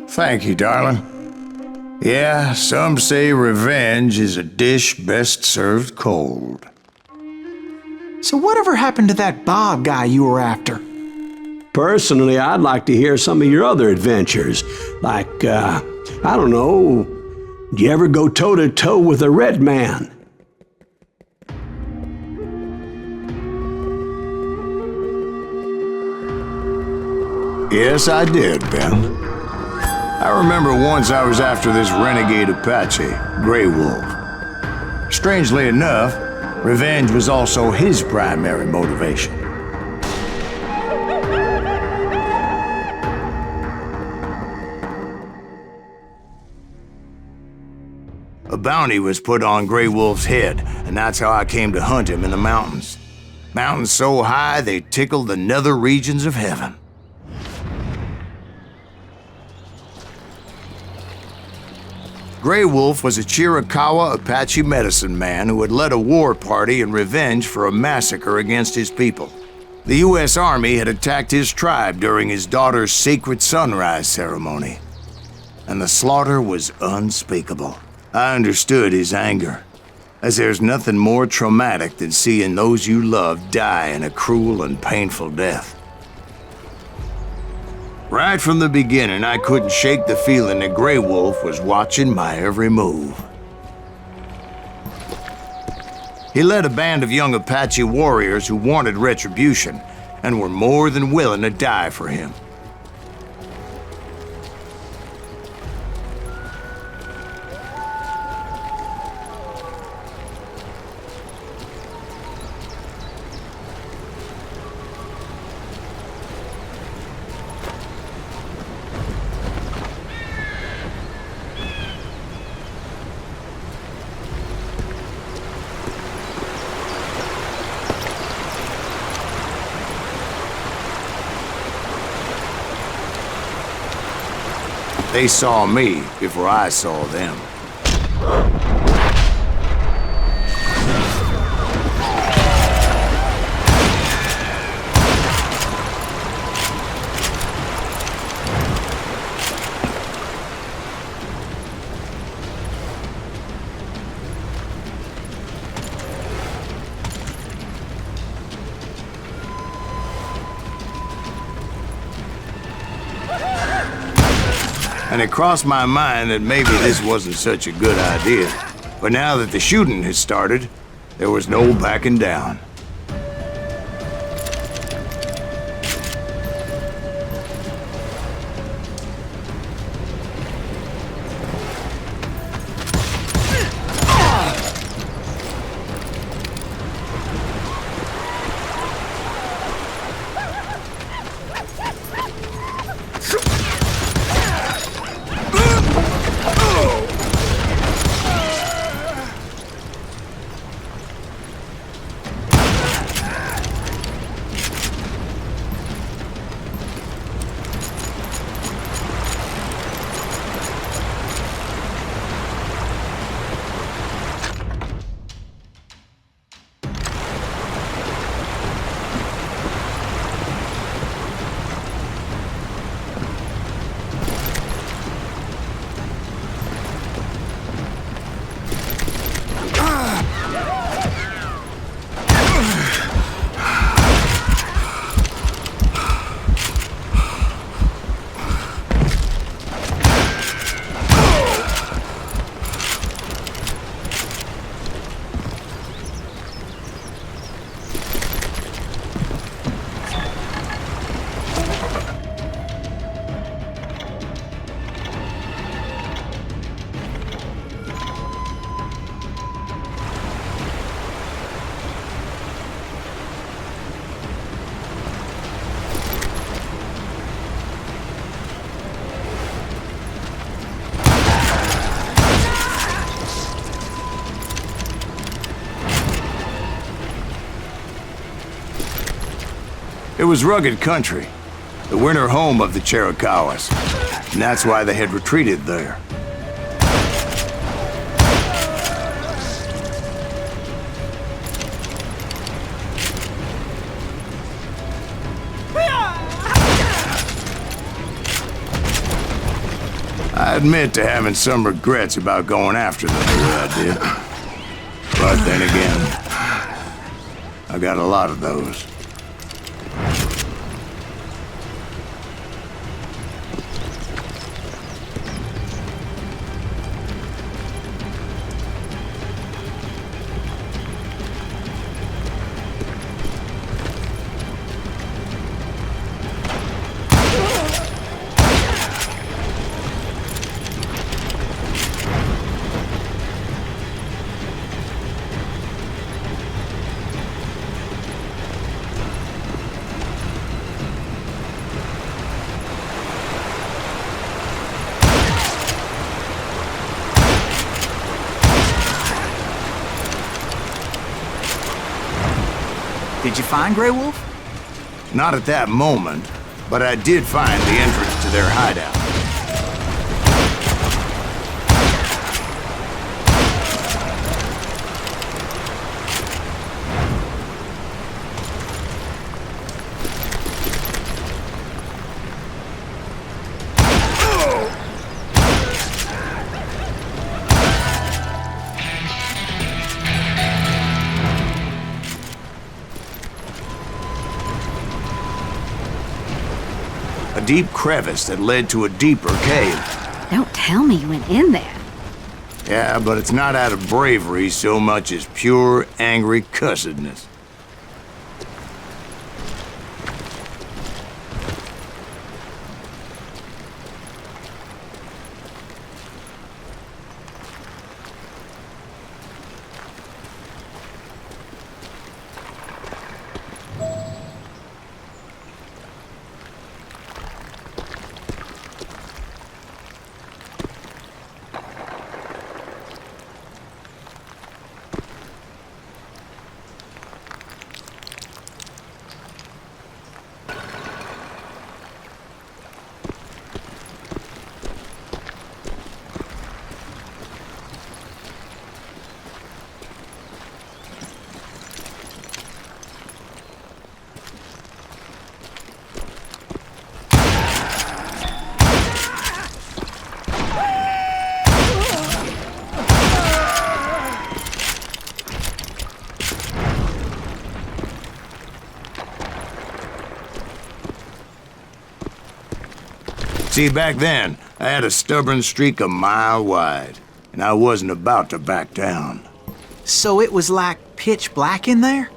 Thank you, darling. Yeah, some say revenge is a dish best served cold. So whatever happened to that Bob guy you were after? Personally, I'd like to hear some of your other adventures. Like, I don't know, did you ever go toe-to-toe with a red man? Yes, I did, Ben. I remember once I was after this renegade Apache, Grey Wolf. Strangely enough, revenge was also his primary motivation. A bounty was put on Grey Wolf's head, and that's how I came to hunt him in the mountains. Mountains so high they tickled the nether regions of heaven. Grey Wolf was a Chiricahua Apache medicine man who had led a war party in revenge for a massacre against his people. The U.S. Army had attacked his tribe during his daughter's sacred sunrise ceremony, and the slaughter was unspeakable. I understood his anger, as there's nothing more traumatic than seeing those you love die in a cruel and painful death. Right from the beginning, I couldn't shake the feeling that Grey Wolf was watching my every move. He led a band of young Apache warriors who wanted retribution and were more than willing to die for him. They saw me before I saw them. And it crossed my mind that maybe this wasn't such a good idea. But now that the shooting had started, there was no backing down. It was rugged country, the winter home of the Chiricahuas, and that's why they had retreated there. I admit to having some regrets about going after them the way I did. But then again, I got a lot of those. Did you find Grey Wolf? Not at that moment, but I did find the entrance to their hideout. A deep crevice that led to a deeper cave. Don't tell me you went in there. Yeah, but it's not out of bravery so much as pure, angry cussedness. See, back then, I had a stubborn streak a mile wide, and I wasn't about to back down. So it was like pitch black in there?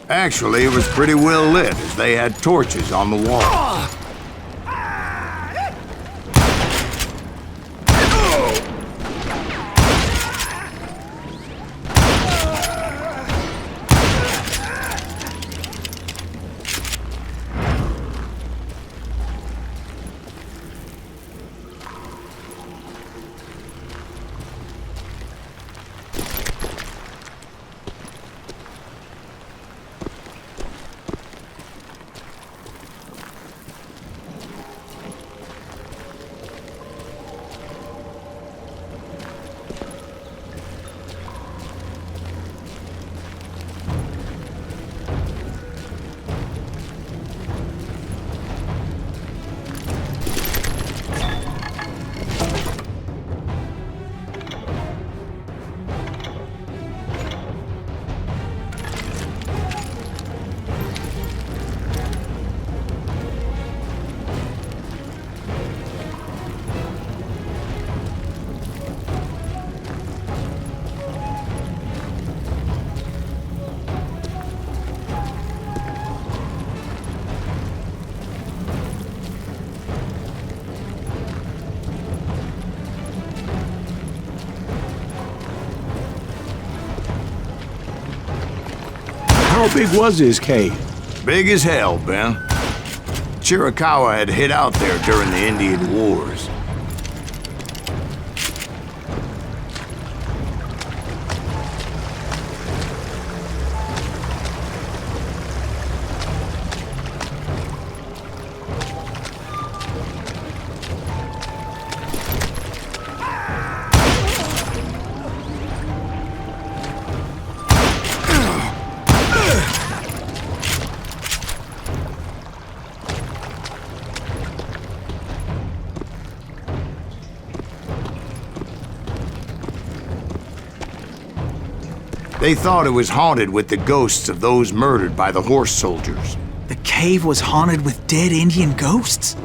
Actually, it was pretty well lit, as they had torches on the wall. How big was his cave? Big as hell, Ben. Chiricahua had hid out there during the Indian Wars. They thought it was haunted with the ghosts of those murdered by the horse soldiers. The cave was haunted with dead Indian ghosts?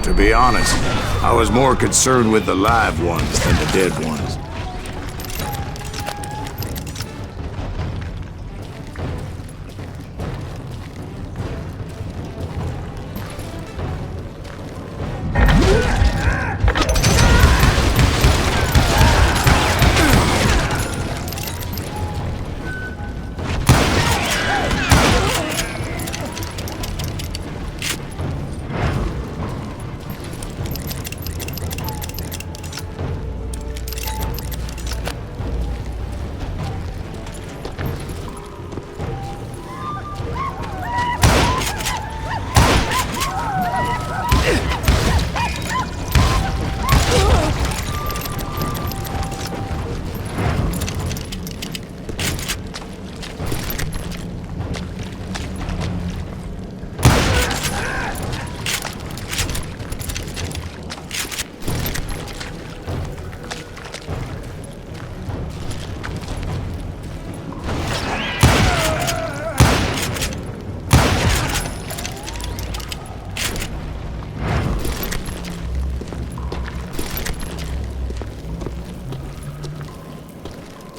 To be honest, I was more concerned with the live ones than the dead ones.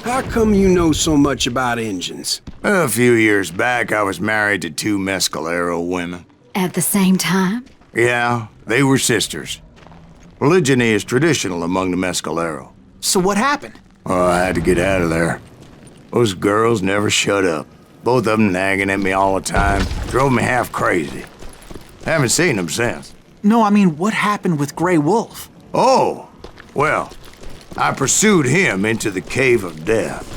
How come you know so much about engines? A few years back, I was married to 2 Mescalero women. At the same time? Yeah, they were sisters. Polygyny is traditional among the Mescalero. So what happened? Oh, I had to get out of there. Those girls never shut up. Both of them nagging at me all the time. Drove me half crazy. Haven't seen them since. No, I mean, what happened with Grey Wolf? Oh, well, I pursued him into the Cave of Death.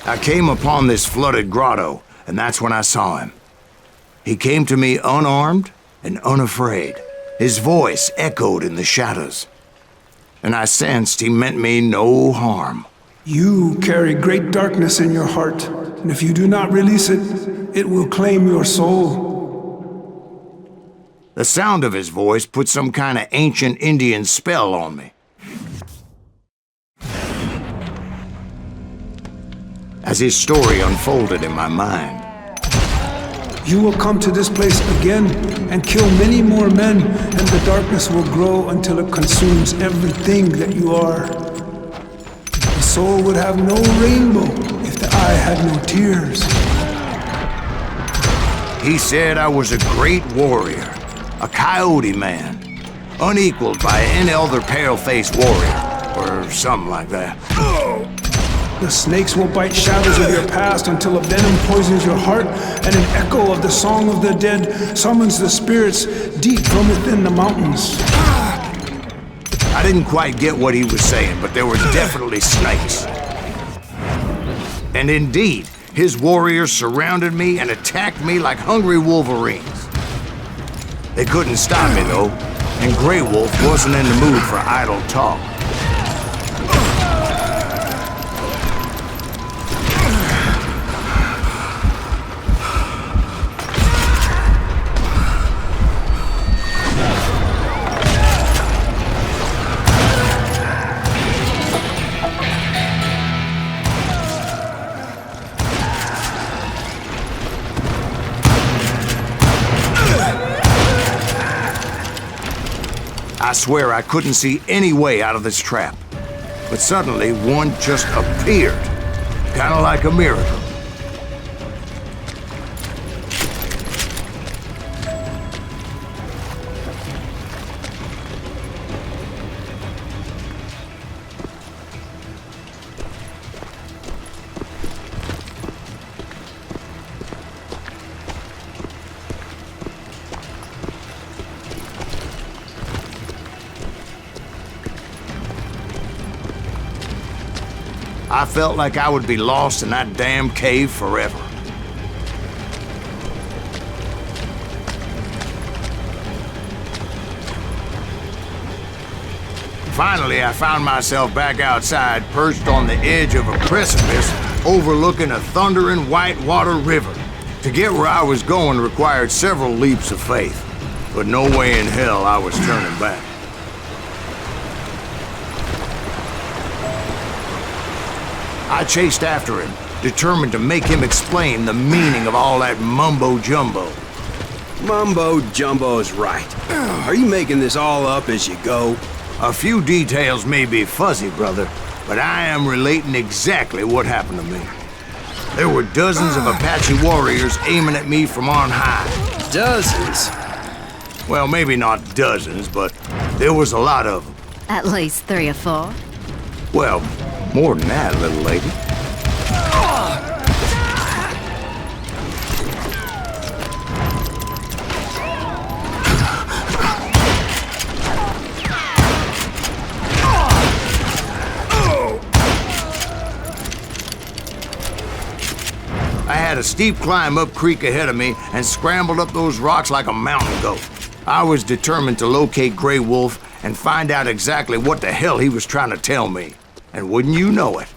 I came upon this flooded grotto, and that's when I saw him. He came to me unarmed and unafraid. His voice echoed in the shadows, and I sensed he meant me no harm. You carry great darkness in your heart, and if you do not release it, it will claim your soul. The sound of his voice put some kind of ancient Indian spell on me. As his story unfolded in my mind, You will come to this place again and kill many more men, and the darkness will grow until it consumes everything that you are. The soul would have no rainbow if the eye had no tears. he said I was a great warrior, a coyote man, unequaled by any other pale-faced warrior, or something like that. The snakes will bite shadows of your past until a venom poisons your heart, and an echo of the song of the dead summons the spirits deep from within the mountains. I didn't quite get what he was saying, but there were definitely snakes. And indeed, his warriors surrounded me and attacked me like hungry wolverines. They couldn't stop me, though, and Grey Wolf wasn't in the mood for idle talk. I swear I couldn't see any way out of this trap. But suddenly, one just appeared. Kind of like a miracle. I felt like I would be lost in that damn cave forever. Finally, I found myself back outside, perched on the edge of a precipice, overlooking a thundering whitewater river. To get where I was going required several leaps of faith, but no way in hell I was turning back. I chased after him, determined to make him explain the meaning of all that mumbo-jumbo. Mumbo-jumbo's right. Are you making this all up as you go? A few details may be fuzzy, brother, but I am relating exactly what happened to me. There were dozens of Apache warriors aiming at me from on high. Dozens? Well, maybe not dozens, but there was a lot of them. At least 3 or 4. Well, more than that, little lady. I had a steep climb up creek ahead of me and scrambled up those rocks like a mountain goat. I was determined to locate Grey Wolf and find out exactly what the hell he was trying to tell me. And wouldn't you know it,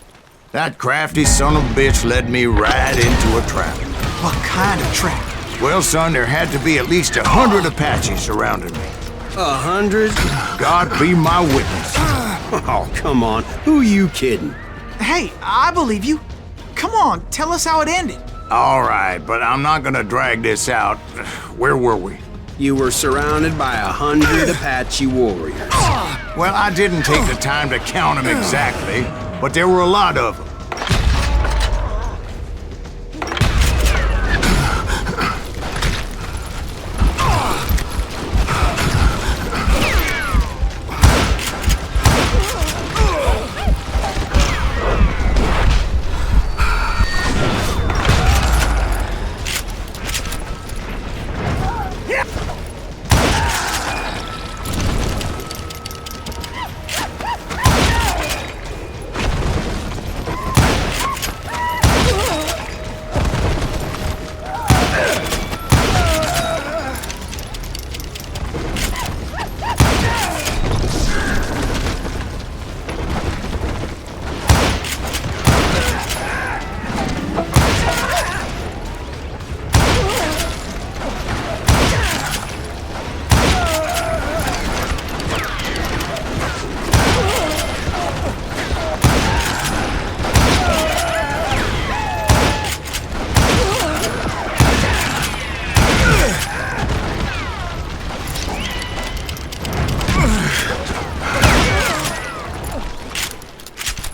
that crafty son of a bitch led me right into a trap. What kind of trap? Well, son, there had to be at least 100 Apaches surrounding me. 100? God be my witness. Oh, come on. Who are you kidding? Hey, I believe you. Come on, tell us how it ended. All right, but I'm not gonna drag this out. Where were we? You were surrounded by 100 Apache warriors. Well, I didn't take the time to count them exactly, but there were a lot of them.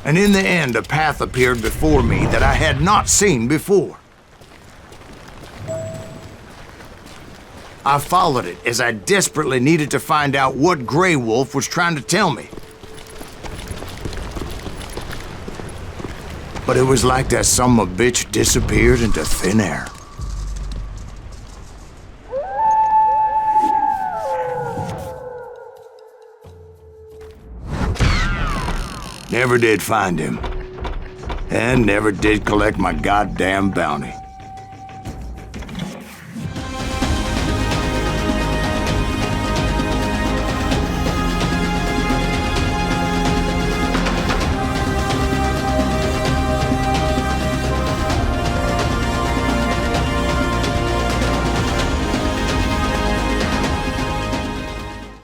And in the end, a path appeared before me that I had not seen before. I followed it as I desperately needed to find out what Grey Wolf was trying to tell me. But it was like that son of a bitch disappeared into thin air. Never did find him. And never did collect my goddamn bounty.